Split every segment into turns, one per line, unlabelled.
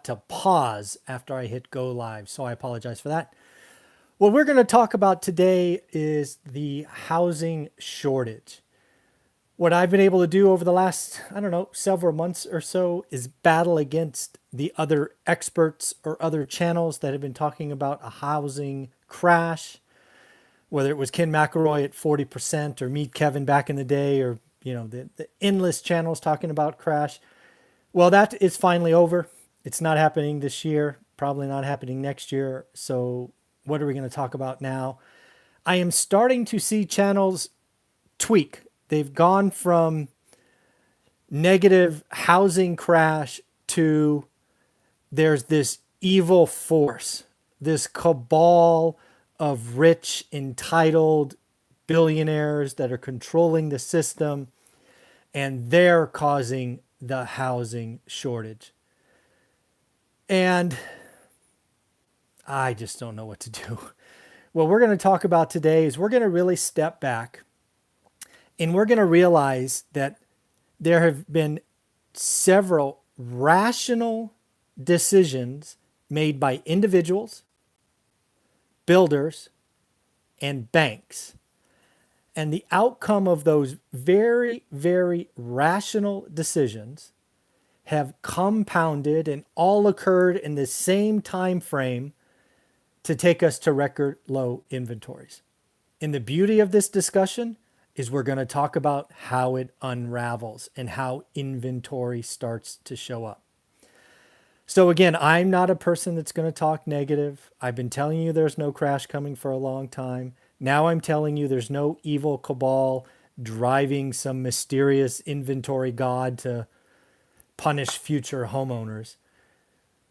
to pause after I hit go live, so I apologize for that. What we're going to talk about today is the housing shortage. What I've been able to do over the last, I don't know, several months or so is battle against the other experts or other channels that have been talking about a housing crash, whether it was Ken McElroy at 40% or Meet Kevin back in the day, or the endless channels talking about crash. Well, that is finally over. It's not happening this year, probably not happening next year. So what are we going to talk about now? I am starting to see channels tweak. They've gone from negative housing crash to there's this evil force, this cabal of rich, entitled billionaires that are controlling the system, and they're causing the housing shortage. And I just don't know what to do. What we're going to talk about today is we're going to really step back and we're going to realize that there have been several rational decisions made by individuals, builders, and banks. And the outcome of those very, very rational decisions have compounded and all occurred in the same time frame to take us to record low inventories. And the beauty of this discussion is we're going to talk about how it unravels and how inventory starts to show up. So again, I'm not a person that's going to talk negative. I've been telling you there's no crash coming for a long time. Now I'm telling you there's no evil cabal driving some mysterious inventory god to punish future homeowners.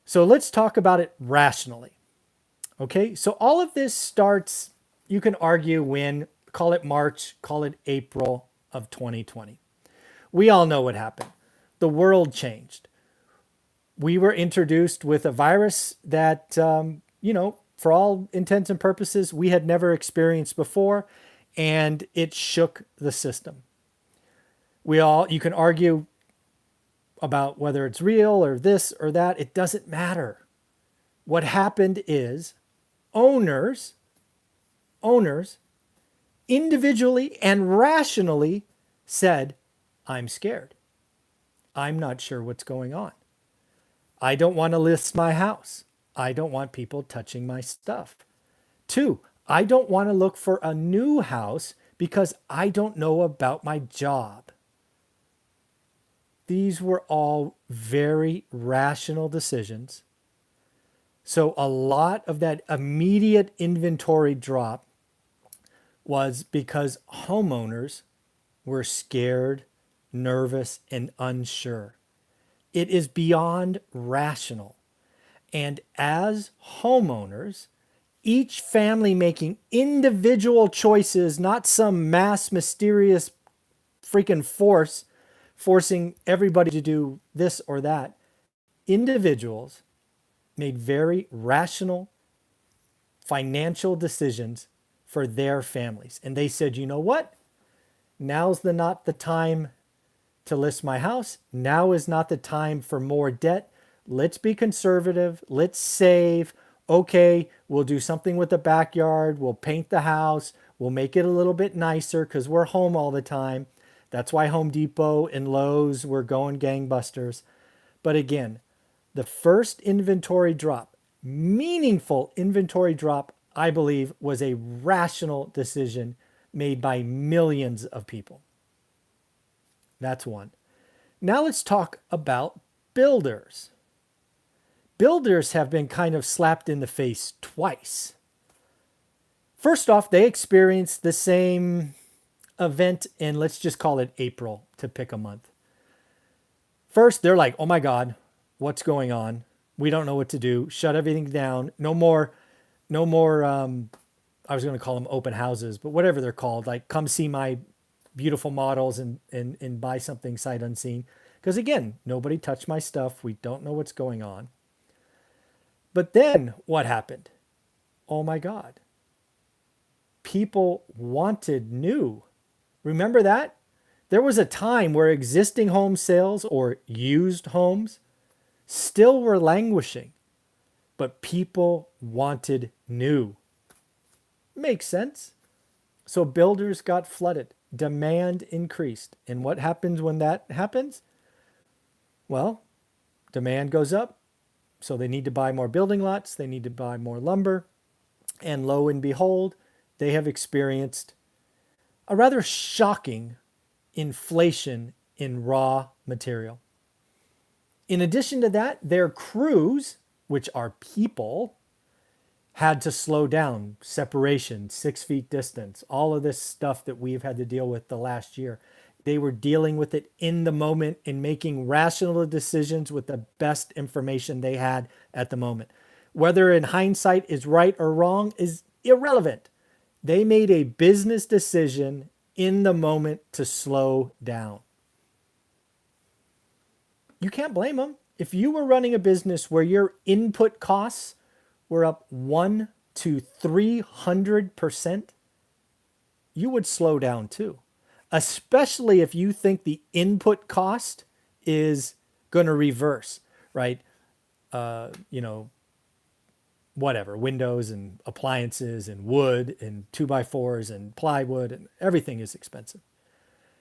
So let's talk about it rationally. Okay, so all of this starts, you can argue when, call it March, call it April of 2020. We all know what happened. The world changed. We were introduced with a virus that, for all intents and purposes, we had never experienced before, and it shook the system. You can argue about whether it's real or this or that. It doesn't matter. What happened is owners, individually and rationally said, I'm scared. I'm not sure what's going on. I don't want to list my house. I don't want people touching my stuff. 2, I don't want to look for a new house because I don't know about my job. These were all very rational decisions. So a lot of that immediate inventory drop was because homeowners were scared, nervous, and unsure. It is beyond rational. And as homeowners, each family making individual choices, not some mass mysterious freaking force forcing everybody to do this or that. Individuals made very rational financial decisions for their families. And they said, you know what? Now's not the time to list my house. Now is not the time for more debt. Let's be conservative. Let's save. Okay, we'll do something with the backyard. We'll paint the house. We'll make it a little bit nicer because we're home all the time. That's why Home Depot and Lowe's were going gangbusters. But again, the first inventory drop, meaningful inventory drop, I believe, was a rational decision made by millions of people. That's one. Now let's talk about builders. Builders have been kind of slapped in the face twice. First off, they experienced the same event in, let's just call it April to pick a month. First, they're like, oh my God, what's going on? We don't know what to do. Shut everything down. No more, I was going to call them open houses, but whatever they're called, like come see my beautiful models and buy something sight unseen. Because again, nobody touched my stuff. We don't know what's going on. But then what happened? Oh my God. People wanted new. Remember that? There was a time where existing home sales or used homes still were languishing, but people wanted new. Makes sense. So builders got flooded, demand increased. And what happens when that happens? Well, demand goes up, so they need to buy more building lots, they need to buy more lumber, and lo and behold, they have experienced a rather shocking inflation in raw material. In addition to that, their crews, which are people, had to slow down, separation, 6 feet distance, all of this stuff that we've had to deal with the last year. They were dealing with it in the moment and making rational decisions with the best information they had at the moment. Whether in hindsight is right or wrong is irrelevant. They made a business decision in the moment to slow down. You can't blame them. If you were running a business where your input costs were up 1 to 300%, you would slow down too. Especially if you think the input cost is going to reverse, right? Whatever, windows and appliances and wood and 2x4s and plywood and everything is expensive.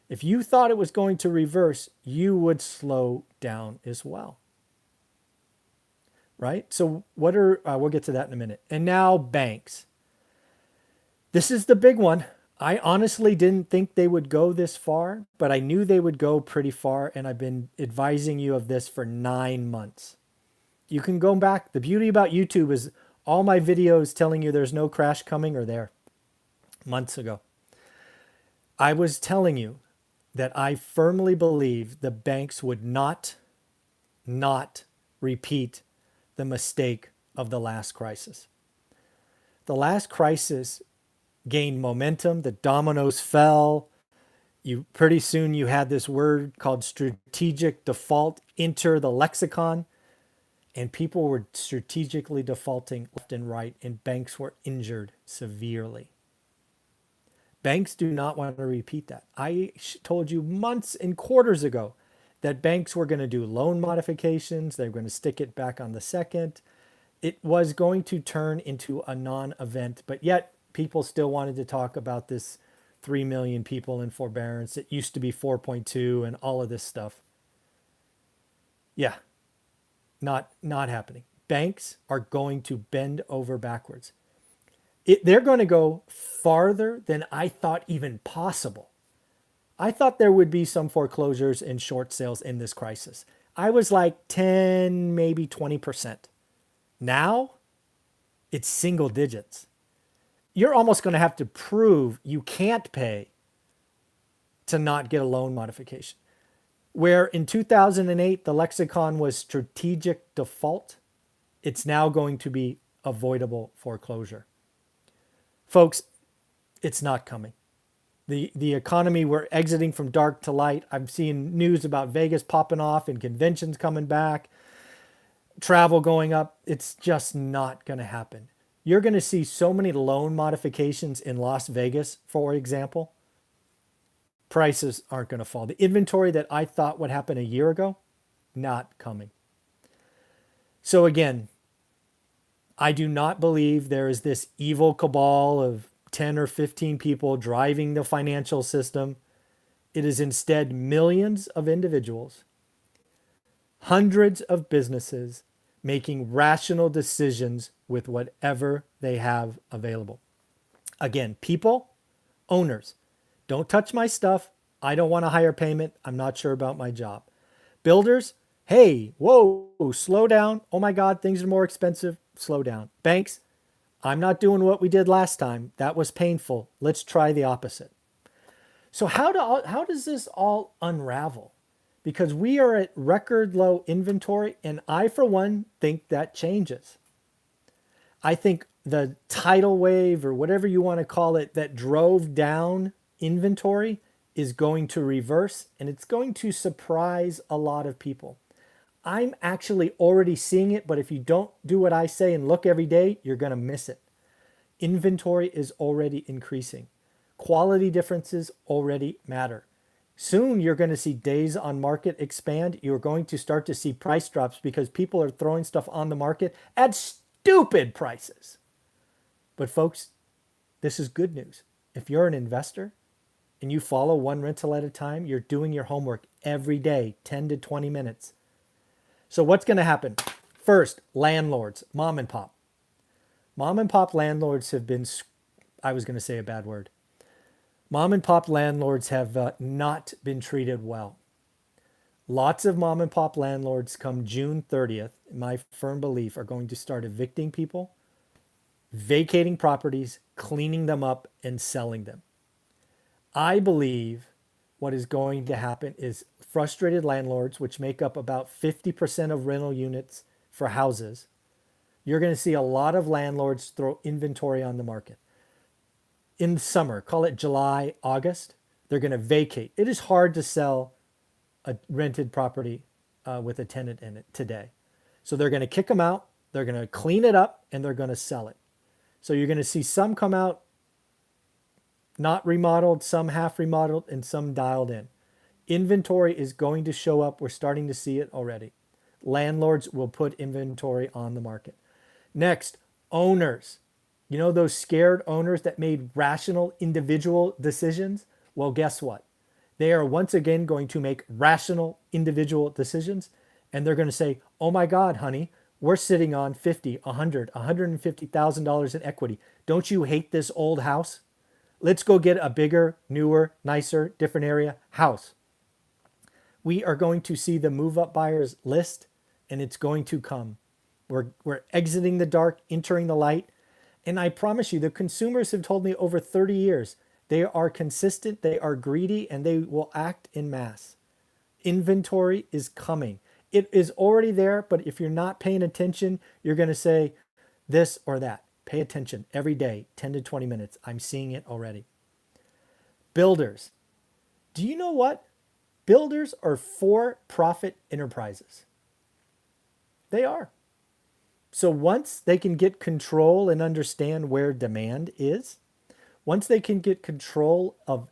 If you thought it was going to reverse, you would slow down as well. Right? So we'll get to that in a minute. And now banks. This is the big one. I honestly didn't think they would go this far, but I knew they would go pretty far. And I've been advising you of this for 9 months. You can go back. The beauty about YouTube is all my videos telling you there's no crash coming are there months ago. I was telling you that I firmly believe the banks would not repeat the mistake of the last crisis. The last crisis gained momentum. The dominoes fell. Pretty soon you had this word called strategic default enter the lexicon, and people were strategically defaulting left and right, and banks were injured severely. Banks do not want to repeat that. I told you months and quarters ago that banks were going to do loan modifications. They were going to stick it back on the second. It was going to turn into a non-event, but yet people still wanted to talk about this 3 million people in forbearance. It used to be 4.2 and all of this stuff. Yeah, not happening. Banks are going to bend over backwards. They're going to go farther than I thought even possible. I thought there would be some foreclosures and short sales in this crisis. I was like 10, maybe 20%. Now, it's single digits. You're almost going to have to prove you can't pay to not get a loan modification. Where in 2008, the lexicon was strategic default, it's now going to be avoidable foreclosure. Folks, it's not coming. The economy, we're exiting from dark to light. I'm seeing news about Vegas popping off and conventions coming back, travel going up. It's just not going to happen. You're going to see so many loan modifications in Las Vegas, for example. Prices aren't going to fall. The inventory that I thought would happen a year ago, not coming. So again, I do not believe there is this evil cabal of 10 or 15 people driving the financial system. It is instead millions of individuals, hundreds of businesses making rational decisions with whatever they have available. Again, people, owners, don't touch my stuff. I don't want a higher payment. I'm not sure about my job. Builders, hey, whoa, slow down. Oh my God, things are more expensive. Slow down. Banks, I'm not doing what we did last time. That was painful. Let's try the opposite. So how does this all unravel? Because we are at record low inventory, and I, for one, think that changes. I think the tidal wave, or whatever you want to call it, that drove down inventory is going to reverse, and it's going to surprise a lot of people. I'm actually already seeing it, but if you don't do what I say and look every day, you're going to miss it. Inventory is already increasing. Quality differences already matter. Soon you're going to see days on market expand. You're going to start to see price drops because people are throwing stuff on the market at stupid prices. But folks, this is good news. If you're an investor and you follow one rental at a time, you're doing your homework every day, 10 to 20 minutes. So what's going to happen? First, landlords, mom and pop. Mom and pop landlords have been, I was going to say a bad word. Mom and pop landlords have not been treated well. Lots of mom and pop landlords come June 30th, in my firm belief, are going to start evicting people, vacating properties, cleaning them up, and selling them. I believe what is going to happen is frustrated landlords, which make up about 50% of rental units for houses, you're going to see a lot of landlords throw inventory on the market. In the summer, call it July, August, they're going to vacate. It is hard to sell a rented property with a tenant in it today. So they're going to kick them out, they're going to clean it up, and they're going to sell it. So you're going to see some come out not remodeled, some half remodeled, and some dialed in. Inventory is going to show up. We're starting to see it already. Landlords will put inventory on the market. Next, owners. You know those scared owners that made rational individual decisions? Well, guess what? They are once again going to make rational individual decisions, and they're going to say, oh my God, honey, we're sitting on $50, $100, $150,000 in equity. Don't you hate this old house? Let's go get a bigger, newer, nicer, different area house. We are going to see the move-up buyers list, and it's going to come. We're exiting the dark, entering the light. And I promise you, the consumers have told me over 30 years, they are consistent, they are greedy, and they will act in mass. Inventory is coming. It is already there, but if you're not paying attention, you're going to say this or that. Pay attention every day, 10 to 20 minutes. I'm seeing it already. Builders. Do you know what? Builders are for-profit enterprises. They are. So once they can get control and understand where demand is, once they can get control of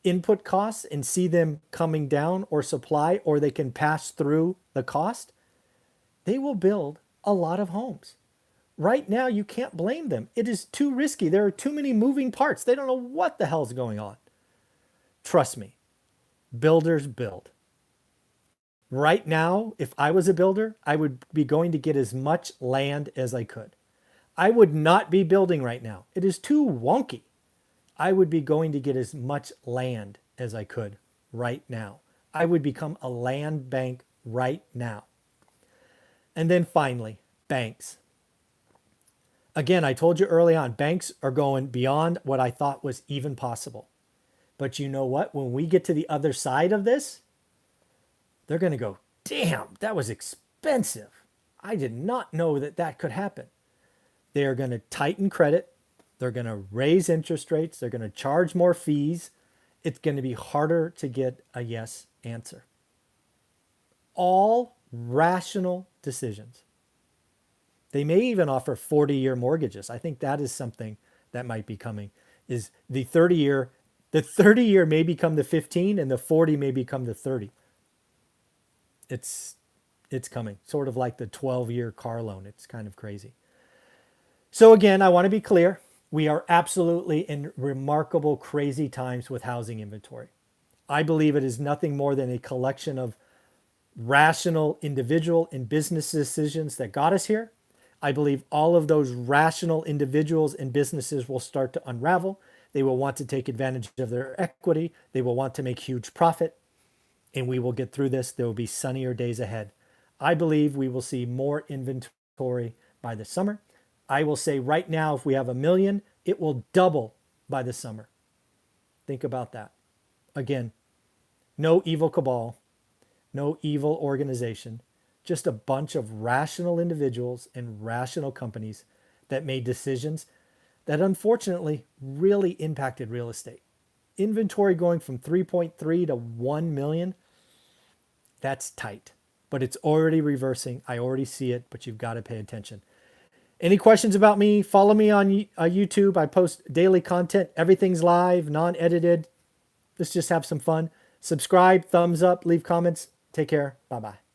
input costs and see them coming down or supply, or they can pass through the cost, they will build a lot of homes. Right now, you can't blame them. It is too risky. There are too many moving parts. They don't know what the hell's going on. Trust me, builders build. Right now, if I was a builder, I would be going to get as much land as I could. I would not be building right now. It is too wonky. I would be going to get as much land as I could right now. I would become a land bank right now. And then finally, banks. Again, I told you early on, banks are going beyond what I thought was even possible. But you know what? When we get to the other side of this, they're going to go, damn, that was expensive. I did not know that that could happen. They are going to tighten credit. They're going to raise interest rates. They're going to charge more fees. It's going to be harder to get a yes answer. All rational decisions. They may even offer 40-year mortgages. I think that is something that might be coming, is the 30-year. The 30-year may become the 15 and the 40 may become the 30. It's coming, sort of like the 12-year car loan. It's kind of crazy. So again, I want to be clear. We are absolutely in remarkable, crazy times with housing inventory. I believe it is nothing more than a collection of rational individual and business decisions that got us here. I believe all of those rational individuals and businesses will start to unravel. They will want to take advantage of their equity. They will want to make huge profit. And we will get through this. There will be sunnier days ahead. I believe we will see more inventory by the summer. I will say right now, if we have 1 million, it will double by the summer. Think about that. Again, no evil cabal, no evil organization, just a bunch of rational individuals and rational companies that made decisions that unfortunately really impacted real estate. Inventory going from 3.3 to 1 million, that's tight, but it's already reversing. I already see it, but you've got to pay attention. Any questions about me? Follow me on YouTube. I post daily content. Everything's live, non-edited. Let's just have some fun. Subscribe, thumbs up, leave comments. Take care. Bye bye.